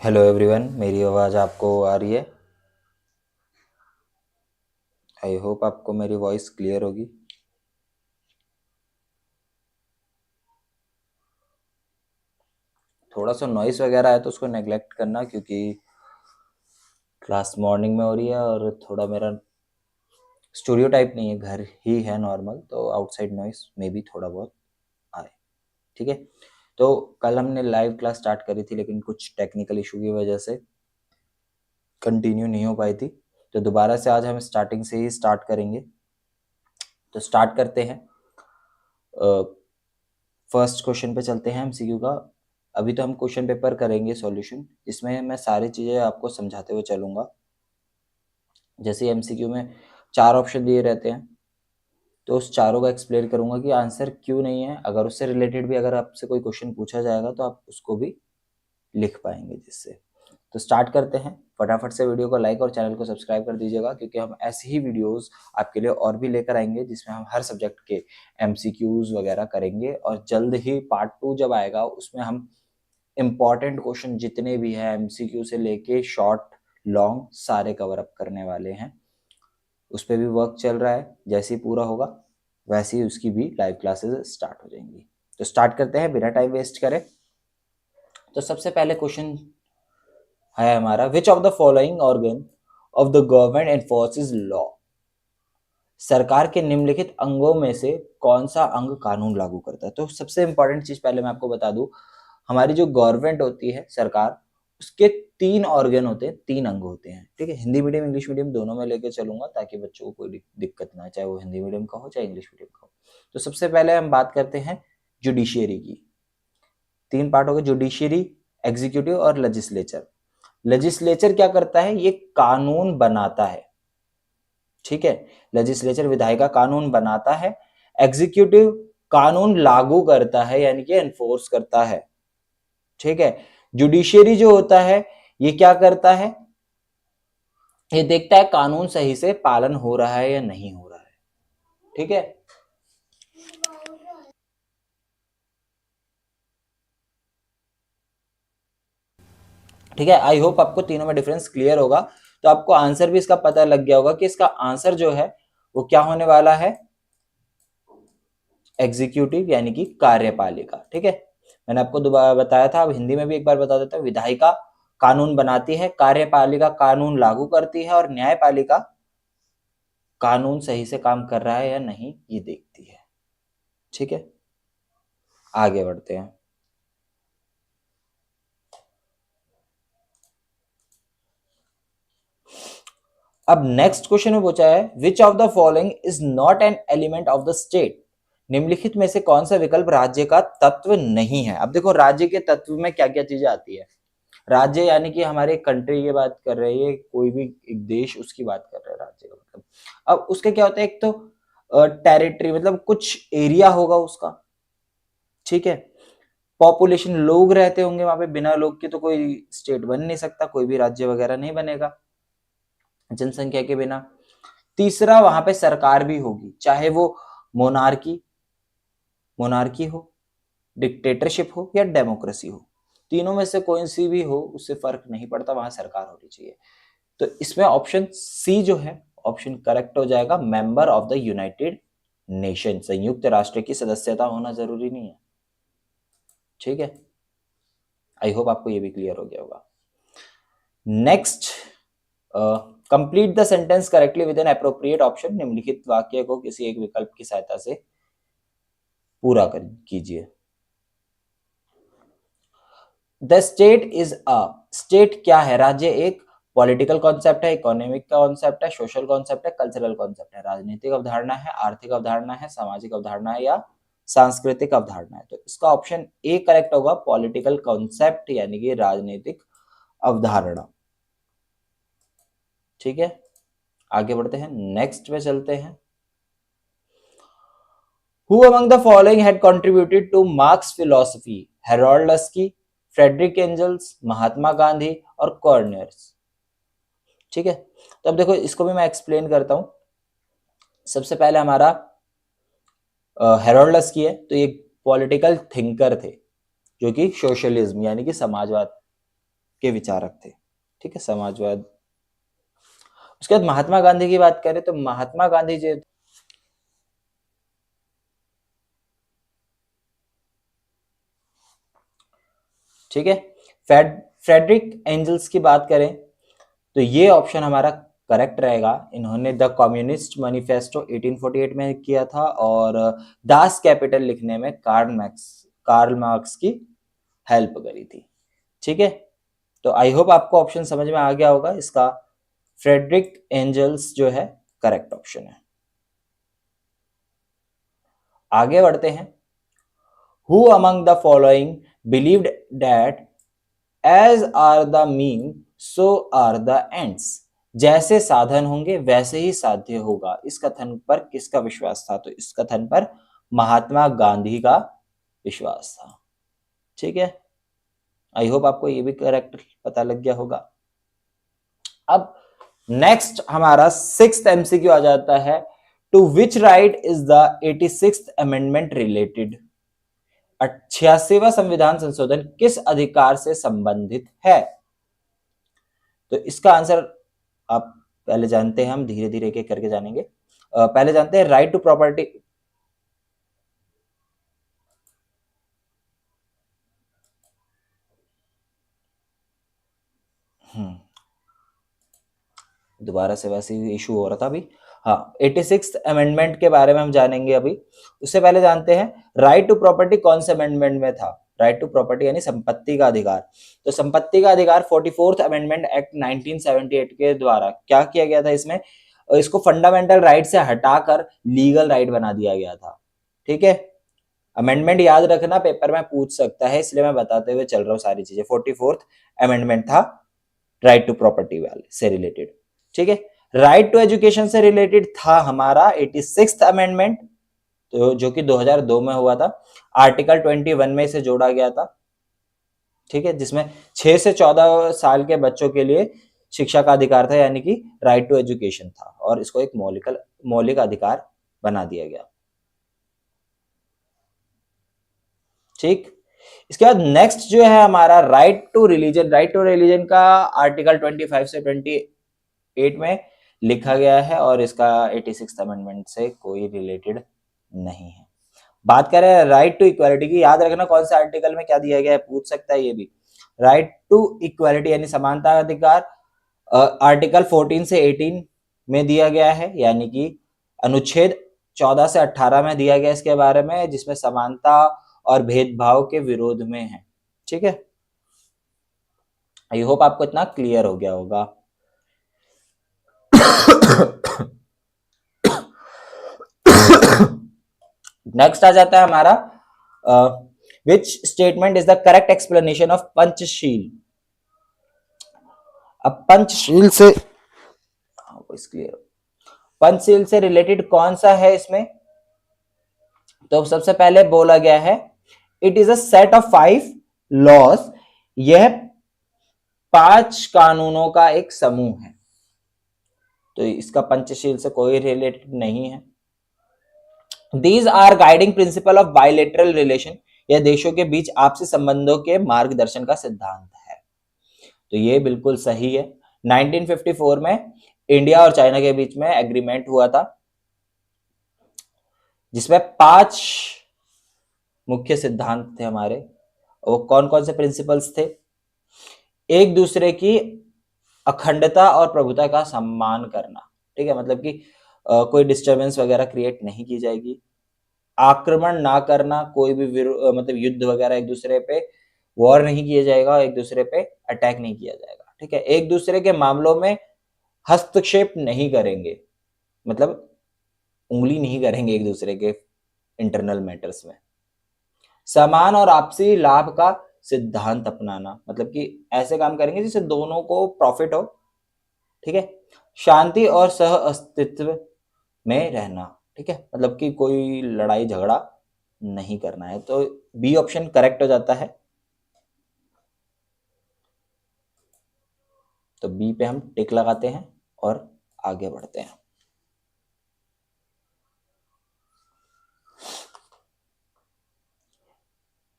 Hello everyone, मेरी आवाज़ आपको आ रही है। आई होप आपको मेरी वॉइस क्लियर होगी। थोड़ा सा नॉइस वगैरह है तो उसको नेग्लेक्ट करना, क्योंकि क्लास मॉर्निंग में हो रही है और थोड़ा मेरा स्टूडियो टाइप नहीं है, घर ही है नॉर्मल, तो आउटसाइड नॉइस में भी थोड़ा बहुत आए। ठीक है, तो कल हमने लाइव क्लास स्टार्ट करी थी, लेकिन कुछ टेक्निकल इशू की वजह से कंटिन्यू नहीं हो पाई थी, तो दोबारा से आज हम स्टार्टिंग से ही स्टार्ट करेंगे। तो स्टार्ट करते हैं। फर्स्ट क्वेश्चन पे चलते हैं एमसीक्यू का। अभी तो हम क्वेश्चन पेपर करेंगे सॉल्यूशन, जिसमें मैं सारी चीज़ें आपको समझाते हुए चलूँगा। जैसे एमसीक्यू में 4 ऑप्शन दिए रहते हैं, तो उस चारों का एक्सप्लेन करूँगा कि आंसर क्यों नहीं है। अगर उससे रिलेटेड भी अगर आपसे कोई क्वेश्चन पूछा जाएगा तो आप उसको भी लिख पाएंगे जिससे। तो स्टार्ट करते हैं। फटाफट से वीडियो को लाइक और चैनल को सब्सक्राइब कर दीजिएगा, क्योंकि हम ऐसी ही वीडियोस आपके लिए और भी लेकर आएंगे, जिसमें हम हर सब्जेक्ट के एमसीक्यूज वगैरह करेंगे। और जल्द ही पार्ट 2 जब आएगा, उसमें हम इम्पॉर्टेंट क्वेश्चन जितने भी हैं एमसीक्यू से लेके शॉर्ट लॉन्ग सारे कवर अप करने वाले हैं। उस पर भी वर्क चल रहा है, जैसे ही पूरा होगा वैसे ही उसकी भी लाइव क्लासेस स्टार्ट हो जाएंगी। तो स्टार्ट करते हैं बिना टाइम वेस्ट करे। तो सबसे पहले क्वेश्चन है हमारा, which of the following organ of the government एनफोर्सेस law. सरकार के निम्नलिखित अंगों में से कौन सा अंग कानून लागू करता है। तो सबसे इंपॉर्टेंट चीज पहले मैं आपको बता दूं, हमारी जो गवर्नमेंट होती है, सरकार, उसके 3 ऑर्गन होते हैं, 3 अंग होते हैं। ठीक है, हिंदी मीडियम इंग्लिश मीडियम दोनों में लेके चलूंगा, ताकि बच्चों को कोई दिक्कत ना, चाहे वो हिंदी मीडियम का हो चाहे इंग्लिश मीडियम का हो। तो सबसे पहले हम बात करते हैं जुडिशियरी की। 3 पार्ट हो गए, जुडिशियरी, एग्जीक्यूटिव और लेजिस्लेचर। लेजिस्लेचर क्या करता है, ये कानून बनाता है। ठीक है, लेजिस्लेचर विधायिका कानून बनाता है। एग्जीक्यूटिव कानून लागू करता है, यानी कि एनफोर्स करता है। ठीक है, जुडिशियरी जो होता है ये क्या करता है, ये देखता है कानून सही से पालन हो रहा है या नहीं हो रहा है। ठीक है, ठीक है, आई होप आपको तीनों में डिफरेंस क्लियर होगा। तो आपको आंसर भी इसका पता लग गया होगा कि इसका आंसर जो है वो क्या होने वाला है, एग्जीक्यूटिव यानी कि कार्यपालिका। ठीक है, मैंने आपको दोबारा बताया था, अब हिंदी में भी एक बार बता देता हूं। विधायिका कानून बनाती है, कार्यपालिका कानून लागू करती है, और न्यायपालिका कानून सही से काम कर रहा है या नहीं ये देखती है। ठीक है, आगे बढ़ते हैं। अब नेक्स्ट क्वेश्चन में पूछा है, which of the following is not an element of the state. निम्नलिखित में से कौन सा विकल्प राज्य का तत्व नहीं है। अब देखो, राज्य के तत्व में क्या क्या चीजें आती है। राज्य यानी कि हमारे कंट्री की बात कर रहे हैं, कोई भी एक देश, उसकी बात कर रहे हैं राज्य का मतलब। अब उसके क्या होता है, एक तो टेरिटरी, मतलब कुछ एरिया होगा उसका। ठीक है, पॉपुलेशन, लोग रहते होंगे वहां पे, बिना लोग के तो कोई स्टेट बन नहीं सकता, कोई भी राज्य वगैरह नहीं बनेगा जनसंख्या के बिना। तीसरा, वहां पे सरकार भी होगी, चाहे वो मोनार्की मोनार्की हो, डिक्टेटरशिप हो या डेमोक्रेसी हो। तीनों में से कोई सी भी हो, उससे फर्क नहीं पड़ता, वहां सरकार होनी चाहिए। तो इसमें ऑप्शन सी जो है ऑप्शन करेक्ट हो जाएगा, member of the United nation, संयुक्त राष्ट्र की सदस्यता होना जरूरी नहीं है। ठीक है, आई होप आपको ये भी क्लियर हो गया होगा। Next, complete the sentence correctly with an appropriate option. निम्नलिखित वाक्य को किसी एक विकल्प की सहायता से पूरा कर कीजिए। The state is a, state क्या है, राज्य एक पॉलिटिकल कॉन्सेप्ट है, इकोनॉमिक कॉन्सेप्ट है, सोशल कॉन्सेप्ट है, कल्चरल कॉन्सेप्ट है। राजनीतिक अवधारणा है, आर्थिक अवधारणा है, सामाजिक अवधारणा है या सांस्कृतिक अवधारणा है। तो इसका ऑप्शन ए करेक्ट होगा, पॉलिटिकल कॉन्सेप्ट यानी कि राजनीतिक अवधारणा। ठीक है, आगे बढ़ते हैं, नेक्स्ट पे चलते हैं। Who among the following had contributed to Marx philosophy? Harold Lasky, Friedrich Engels, Mahatma Gandhi और कॉर्नर्स। ठीक है, तो अब देखो इसको भी मैं एक्सप्लेन करता हूं। सबसे पहले हमारा हेरोल्ड लस्की है, तो ये पॉलिटिकल थिंकर थे, जो कि सोशलिज्म यानी कि समाजवाद के विचारक थे, ठीक है, समाजवाद। उसके बाद महात्मा गांधी की बात करें तो महात्मा गांधी जी, ठीक है, फ्रेडरिक एंजल्स की बात करें तो ये ऑप्शन हमारा करेक्ट रहेगा। इन्होंने द कम्युनिस्ट मैनिफेस्टो 1848 में किया था और दास कैपिटल लिखने में कार्ल मार्क्स की हेल्प करी थी, ठीक है। तो आई होप आपको ऑप्शन समझ में आ गया होगा। इसका फ्रेडरिक एंजल्स जो है करेक्ट ऑप्शन है। आगे बढ़ते हैं। Who among the following believed that as are the mean so are the ends, जैसे साधन होंगे वैसे ही साध्य होगा, इस कथन पर किसका विश्वास था? तो इस कथन पर महात्मा गांधी का विश्वास था, ठीक है। आई होप आपको ये भी करेक्ट पता लग गया होगा। अब नेक्स्ट हमारा 6th एमसीक्यू आ जाता है। To which right is the 86th amendment related? 86वां संविधान संशोधन किस अधिकार से संबंधित है? तो इसका आंसर आप पहले जानते हैं, हम धीरे धीरे एक करके जानेंगे। पहले जानते हैं राइट टू प्रॉपर्टी। दोबारा से वैसे ही इशू हो रहा था अभी। हाँ, 86th अमेंडमेंट के बारे में हम जानेंगे अभी। उससे पहले जानते हैं राइट टू प्रॉपर्टी कौन से अमेंडमेंट में था? राइट टू प्रॉपर्टी यानी संपत्ति का अधिकार। तो संपत्ति का अधिकार 44th अमेंडमेंट एक्ट 1978 के द्वारा क्या किया गया था? इसमें इसको फंडामेंटल राइट से हटाकर लीगल राइट बना दिया गया था, ठीक है। अमेंडमेंट याद रखना, पेपर में पूछ सकता है, इसलिए मैं बताते हुए चल रहा हूँ सारी चीजें। 44th अमेंडमेंट था राइट टू प्रॉपर्टी वाले से रिलेटेड, ठीक है। राइट टू एजुकेशन से रिलेटेड था हमारा 86th अमेंडमेंट, तो जो कि 2002 में हुआ था। आर्टिकल 21 में इसे जोड़ा गया था, ठीक है, जिसमें 6 से 14 साल के बच्चों के लिए शिक्षा का अधिकार था, यानी कि राइट टू एजुकेशन था, और इसको एक मौलिक अधिकार बना दिया गया, ठीक। इसके बाद नेक्स्ट जो है हमारा right to religion. Right to religion का आर्टिकल 25 से 28 में लिखा गया है और इसका 86th अमेंडमेंट से कोई रिलेटेड नहीं है। बात करें राइट टू इक्वालिटी की, याद रखना कौन से आर्टिकल में क्या दिया गया है, पूछ सकता है ये भी। राइट टू इक्वालिटी यानी समानता अधिकार आर्टिकल 14 से 18 में दिया गया है, यानी कि अनुच्छेद 14 से 18 में दिया गया इसके बारे में, जिसमें समानता और भेदभाव के विरोध में है, ठीक है। आई होप आपको इतना क्लियर हो गया होगा। नेक्स्ट आ जाता है हमारा which statement is the correct explanation of Panchsheel? अब पंचशील से क्लियर, पंचशील से रिलेटेड कौन सा है इसमें? तो सबसे पहले बोला गया है it is a set of 5 laws, यह 5 कानूनों का एक समूह है। तो इसका पंचशील से कोई रिलेटेड नहीं है। These are guiding principle of bilateral relation, यह देशों के बीच आपसी संबंधों के मार्गदर्शन का सिद्धांत है। तो ये बिल्कुल सही है। 1954 में इंडिया और चाइना के बीच में एग्रीमेंट हुआ था, जिसमें 5 मुख्य सिद्धांत थे हमारे। वो कौन कौन से प्रिंसिपल्स थे? एक दूसरे की अखंडता और प्रभुता का सम्मान करना, ठीक है, मतलब कि कोई डिस्टरबेंस वगैरह क्रिएट नहीं की जाएगी। आक्रमण ना करना, कोई भी मतलब युद्ध वगैरह एक दूसरे पे वॉर नहीं किया जाएगा, एक दूसरे पे अटैक नहीं किया जाएगा, ठीक है। एक दूसरे के मामलों में हस्तक्षेप नहीं करेंगे, मतलब उंगली नहीं करेंगे एक दूसरे के इंटरनल मैटर्स में। समान और आपसी लाभ का सिद्धांत अपनाना, मतलब कि ऐसे काम करेंगे जिससे दोनों को प्रॉफिट हो, ठीक है। शांति और सह अस्तित्व में रहना, ठीक है, मतलब कि कोई लड़ाई झगड़ा नहीं करना है। तो बी ऑप्शन करेक्ट हो जाता है। तो बी पे हम टिक लगाते हैं और आगे बढ़ते हैं।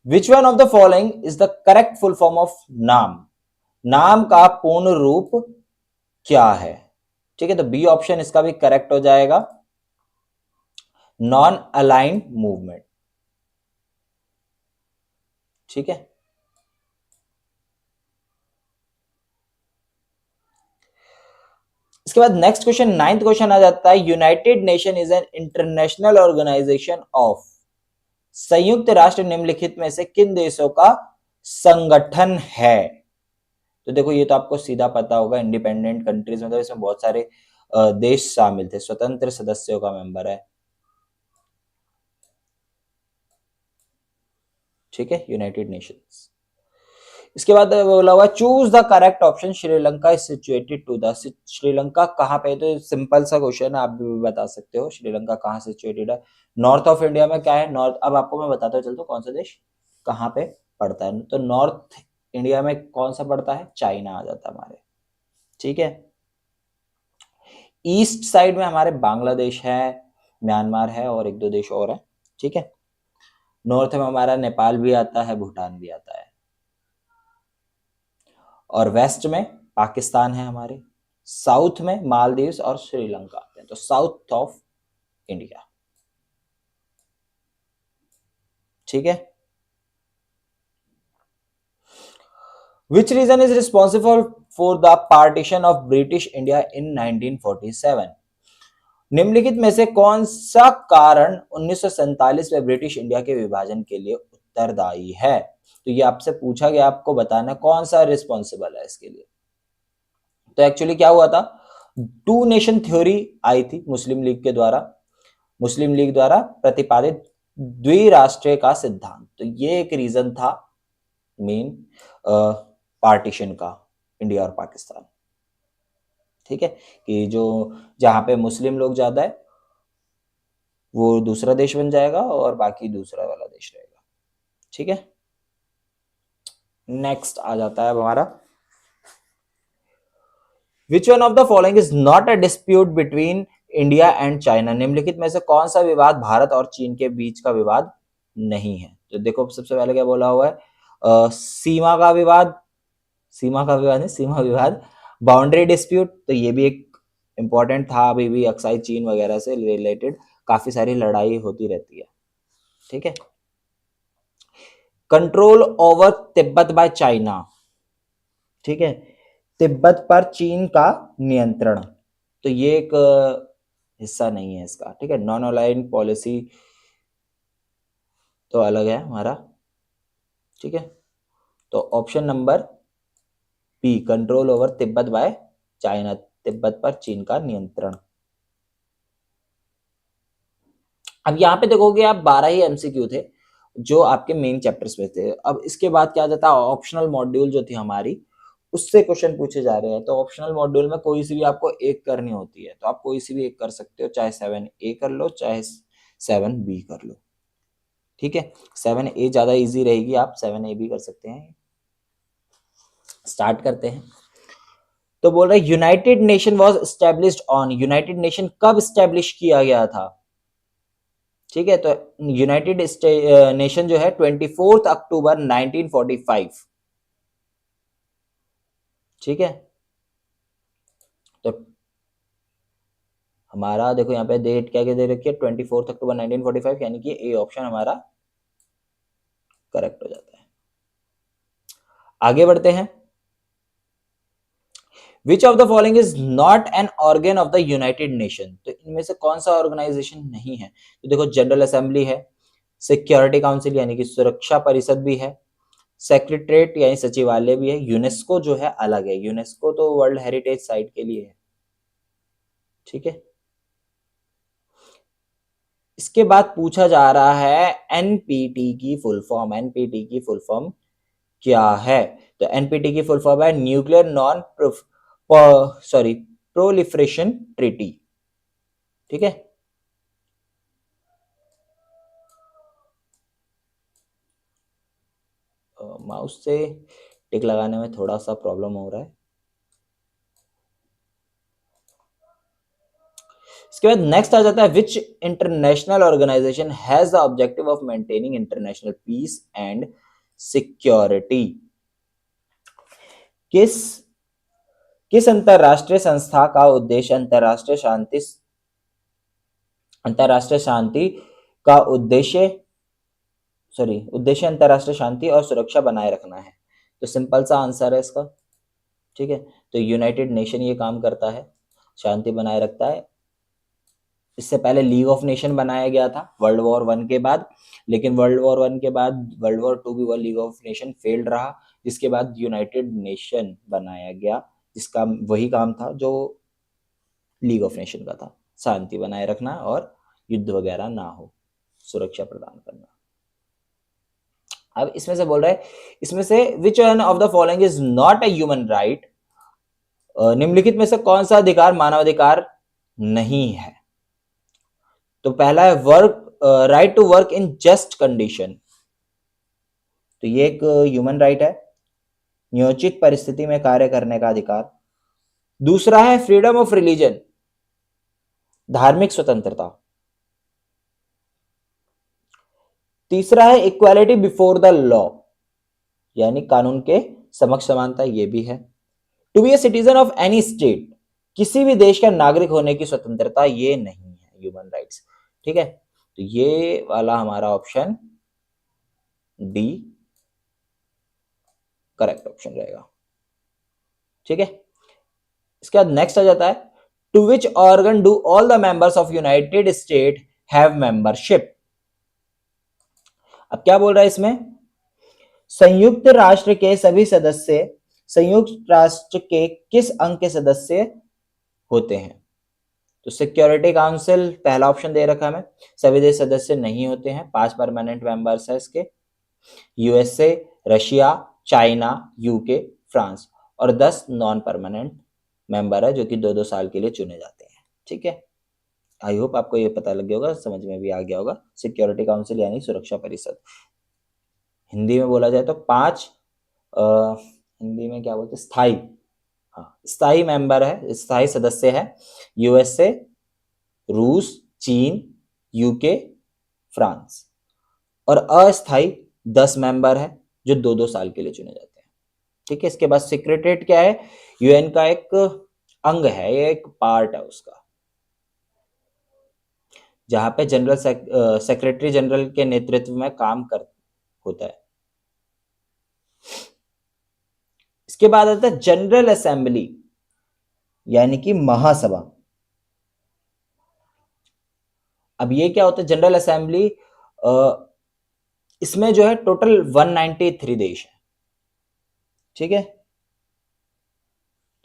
Which one of the following is the correct full form of नाम? नाम का पूर्ण रूप क्या है? ठीक है, तो बी ऑप्शन इसका भी करेक्ट हो जाएगा, नॉन अलाइंड मूवमेंट। ठीक है, इसके बाद नेक्स्ट क्वेश्चन, नाइन्थ क्वेश्चन आ जाता है, United Nation is an international organisation of, संयुक्त राष्ट्र निम्नलिखित में से किन देशों का संगठन है? तो देखो ये तो आपको सीधा पता होगा, इंडिपेंडेंट कंट्रीज, मतलब इसमें बहुत सारे देश शामिल थे, स्वतंत्र सदस्यों का मेंबर है। ठीक है, यूनाइटेड नेशंस। इसके बाद बोला हुआ choose the correct option, Sri Lanka is situated to the, Sri Lanka कहां पे है? तो सिंपल सा क्वेश्चन है, आप भी बता सकते हो श्रीलंका कहां सिचुएटेड है। नॉर्थ ऑफ इंडिया में क्या है? नॉर्थ, अब आपको मैं बताता चलता हूँ कौन सा देश कहां पे पड़ता है। तो नॉर्थ इंडिया में कौन सा पड़ता है? चाइना आ जाता है हमारे। ठीक है, ईस्ट साइड में हमारे बांग्लादेश है, म्यांमार है और एक दो देश और है। ठीक है, नॉर्थ में हमारा नेपाल भी आता है, भूटान भी आता है, और वेस्ट में पाकिस्तान है हमारे, साउथ में मालदीव्स और श्रीलंका आते हैं। तो साउथ ऑफ इंडिया। ठीक है, which region is responsible for the partition of British India in 1947? निम्नलिखित में से कौन सा कारण 1947 में ब्रिटिश इंडिया के विभाजन के लिए उत्तरदायी है? तो ये आपसे पूछा गया, आपको बताना कौन सा रिस्पॉन्सिबल है इसके लिए। तो एक्चुअली क्या हुआ था, टू नेशन थ्योरी आई थी मुस्लिम लीग के द्वारा, मुस्लिम लीग द्वारा प्रतिपादित द्विराष्ट्रीय का सिद्धांत। तो ये एक रीजन था मेन पार्टीशन का, इंडिया और पाकिस्तान। ठीक है, कि जो जहां पे मुस्लिम लोग ज्यादा है वो दूसरा देश बन जाएगा और बाकी दूसरा वाला देश रहेगा। ठीक है, नेक्स्ट आ जाता है हमारा, विच one of the following is not a dispute between India and China? निम्नलिखित में से कौन सा विवाद भारत और चीन के बीच का विवाद नहीं है? तो देखो सबसे पहले क्या बोला हुआ है, सीमा का विवाद, सीमा का विवाद नहीं, सीमा विवाद, बाउंड्री डिस्प्यूट, तो ये भी एक इंपॉर्टेंट था, अभी भी अक्साई चीन वगैरह से रिलेटेड काफी सारी लड़ाई होती रहती है। ठीक है, control over Tibet by China. ठीक है, तिब्बत पर चीन का नियंत्रण, तो ये एक हिस्सा नहीं है इसका। ठीक है, नॉन अलाइंड पॉलिसी तो अलग है हमारा। ठीक है, तो option number B, control over Tibet by China, Tibet पर चीन का नियंत्रण। अब यहां पे देखोगे आप 12 ही एमसीक्यू थे जो आपके मेन चैप्टर्स में थे। अब इसके बाद क्या जाता है, ऑप्शनल मॉड्यूल जो थी हमारी, उससे क्वेश्चन पूछे जा रहे हैं। तो ऑप्शनल मॉड्यूल में कोई सी भी आपको एक करनी होती है, तो आप कोई सी भी एक कर सकते हो, चाहे 7A कर लो चाहे 7B कर लो। ठीक है, 7A ज्यादा इजी रहेगी, आप 7A भी कर सकते हैं। स्टार्ट करते हैं। तो बोल रहे United nation was established on, United nation कब स्टैब्लिश किया गया था? ठीक है, तो यूनाइटेड नेशन जो है 24 अक्टूबर 1945। ठीक है, तो हमारा देखो यहाँ पे डेट क्या क्या दे रखी है, 24 अक्टूबर 1945, यानी कि ए ऑप्शन हमारा करेक्ट हो जाता है। आगे बढ़ते हैं, which of the following is not an organ of the United nation? तो इनमें से कौन सा ऑर्गेनाइजेशन नहीं है? तो देखो जनरल असेंबली है, सिक्योरिटी काउंसिल यानी कि सुरक्षा परिषद भी है, सेक्रेटरीट यानी सचिवालय भी है, यूनेस्को जो है अलग है, यूनेस्को तो वर्ल्ड हेरिटेज साइट के लिए है। ठीक है, इसके बाद पूछा जा रहा है एनपीटी की फुल फॉर्म, एनपीटी की फुल फॉर्म क्या है? तो एनपीटी की फुल फॉर्म है न्यूक्लियर नॉन प्रोलिफरेशन ट्रीटी। ठीक है, माउस से टिक लगाने में थोड़ा सा प्रॉब्लम हो रहा है। इसके बाद नेक्स्ट आ जाता है, which international organisation has the objective of maintaining international peace and security? किस किस अंतरराष्ट्रीय संस्था का उद्देश्य अंतरराष्ट्रीय शांति का उद्देश्य अंतरराष्ट्रीय शांति और सुरक्षा बनाए रखना है? तो सिंपल सा आंसर है इसका, ठीक है। तो यूनाइटेड नेशन ये काम करता है, शांति बनाए रखता है। इससे पहले लीग ऑफ नेशन बनाया गया था वर्ल्ड वॉर 1 के बाद, लेकिन वर्ल्ड वॉर 1 के बाद वर्ल्ड वॉर 2 भी हुआ, लीग ऑफ नेशन फेल्ड रहा, जिसके बाद यूनाइटेड नेशन बनाया गया, जिसका वही काम था जो लीग ऑफ नेशन का था, शांति बनाए रखना और युद्ध वगैरह ना हो, सुरक्षा प्रदान करना। अब इसमें से बोल रहा है, इसमें से विच one of the following is not a human right, निम्नलिखित में से कौन सा अधिकार मानवाधिकार नहीं है? तो पहला है right to work in just condition, तो ये एक ह्यूमन राइट है, नियोजित परिस्थिति में कार्य करने का अधिकार। दूसरा है फ्रीडम ऑफ रिलीजन, धार्मिक स्वतंत्रता। तीसरा है इक्वालिटी बिफोर द लॉ, यानी कानून के समक्ष समानता, ये भी है। To be a citizen of any state, किसी भी देश का नागरिक होने की स्वतंत्रता, ये नहीं है ह्यूमन राइट्स, ठीक है। तो ये वाला हमारा ऑप्शन डी करेक्ट ऑप्शन रहेगा, ठीक है। इसके बाद नेक्स्ट आ जाता है, to which organ do all the members of United State have membership. अब क्या बोल रहा है इसमें, संयुक्त राष्ट्र के सभी सदस्य संयुक्त राष्ट्र के किस अंग के सदस्य होते हैं? तो सिक्योरिटी काउंसिल पहला ऑप्शन दे रखा है हमें, सभी देश सदस्य नहीं होते हैं, 5 परमानेंट मेंबर्स है इसके, USA, Russia, China, UK, France, और 10 नॉन परमानेंट मेंबर है जो कि 2-2 साल के लिए चुने जाते हैं, ठीक है। आई होप आपको ये पता लग गया होगा, समझ में भी आ गया होगा। सिक्योरिटी काउंसिल यानी सुरक्षा परिषद, हिंदी में बोला जाए तो 5 हिंदी में क्या बोलते हैं, स्थायी, हाँ स्थायी मेंबर है, स्थायी सदस्य है, यूएसए, रूस, चीन, यूके, फ्रांस, और अस्थायी 10 मेंबर है जो 2-2 साल के लिए चुने जाते हैं, ठीक है। इसके बाद सेक्रेटरीट क्या है, यूएन का एक अंग है, ये एक पार्ट है उसका, जहां पे जनरल सेक्रेटरी जनरल के नेतृत्व में काम कर होता है। इसके बाद आता है जनरल असेंबली, यानी कि महासभा। अब ये क्या होता है जनरल असेंबली, इसमें जो है टोटल 193 देश है, ठीक है।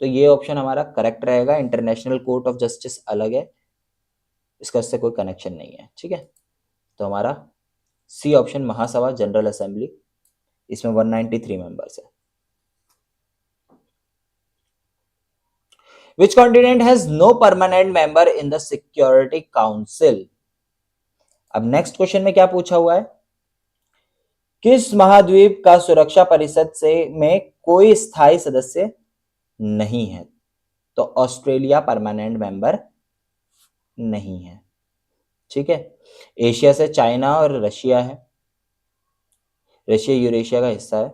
तो ये ऑप्शन हमारा करेक्ट रहेगा, इंटरनेशनल कोर्ट ऑफ जस्टिस अलग है, इसका इससे कोई कनेक्शन नहीं है, ठीक है। तो हमारा सी ऑप्शन महासभा जनरल असेंबली, इसमें 193 मेंबर्स है। Which continent has no permanent member in the Security Council? अब नेक्स्ट क्वेश्चन में क्या पूछा हुआ है, किस महाद्वीप का सुरक्षा परिषद से में कोई स्थायी सदस्य नहीं है? तो ऑस्ट्रेलिया परमानेंट मेंबर नहीं है, ठीक है। एशिया से चाइना और रशिया है, रशिया यूरेशिया का हिस्सा है,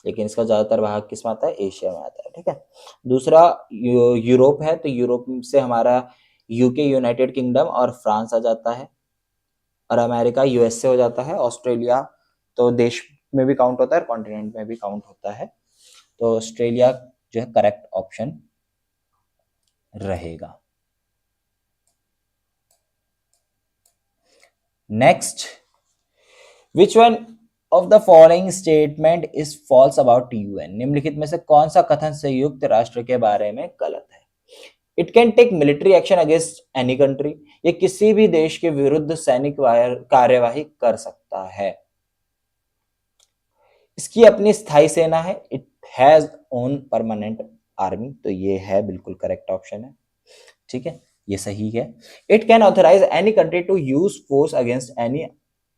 लेकिन इसका ज्यादातर भाग किस में आता है, एशिया में आता है, ठीक है। दूसरा यूरोप है, तो यूरोप से हमारा यूके यूनाइटेड किंगडम और फ्रांस आ जाता है, और अमेरिका यूएसए हो जाता है। ऑस्ट्रेलिया तो देश में भी काउंट होता है, कॉन्टिनेंट में भी काउंट होता है, तो ऑस्ट्रेलिया जो है करेक्ट ऑप्शन रहेगा। Next, which one of the following statement is false about UN, निम्नलिखित में से कौन सा कथन संयुक्त राष्ट्र के बारे में गलत है? It can take military action against any country, ये किसी भी देश के विरुद्ध सैनिक कार्यवाही कर सकता है, इसकी अपनी स्थायी सेना है, it has own permanent army, तो ये है बिल्कुल करेक्ट ऑप्शन है, ठीक है, ये सही है। It can authorise any country to use force against any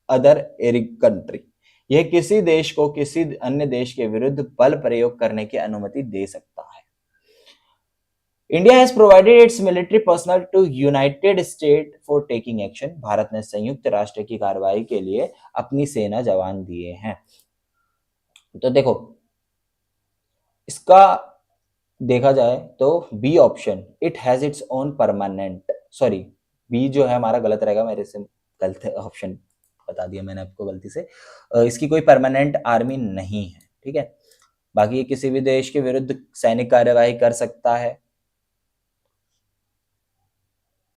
other country, यह किसी देश को किसी अन्य देश के विरुद्ध बल प्रयोग करने की अनुमति दे सकता है। India has provided its military personnel to United State for taking action, भारत ने संयुक्त राष्ट्र की कार्रवाई के लिए अपनी सेना जवान दिए हैं। तो देखो इसका देखा जाए तो B option, it has its own permanent, sorry B जो है हमारा गलत रहेगा, मेरे से गलत ऑप्शन बता दिया मैंने आपको गलती से। इसकी कोई परमानेंट आर्मी नहीं है, ठीक है। बाकी ये किसी भी देश के विरुद्ध सैनिक कार्यवाही कर सकता है,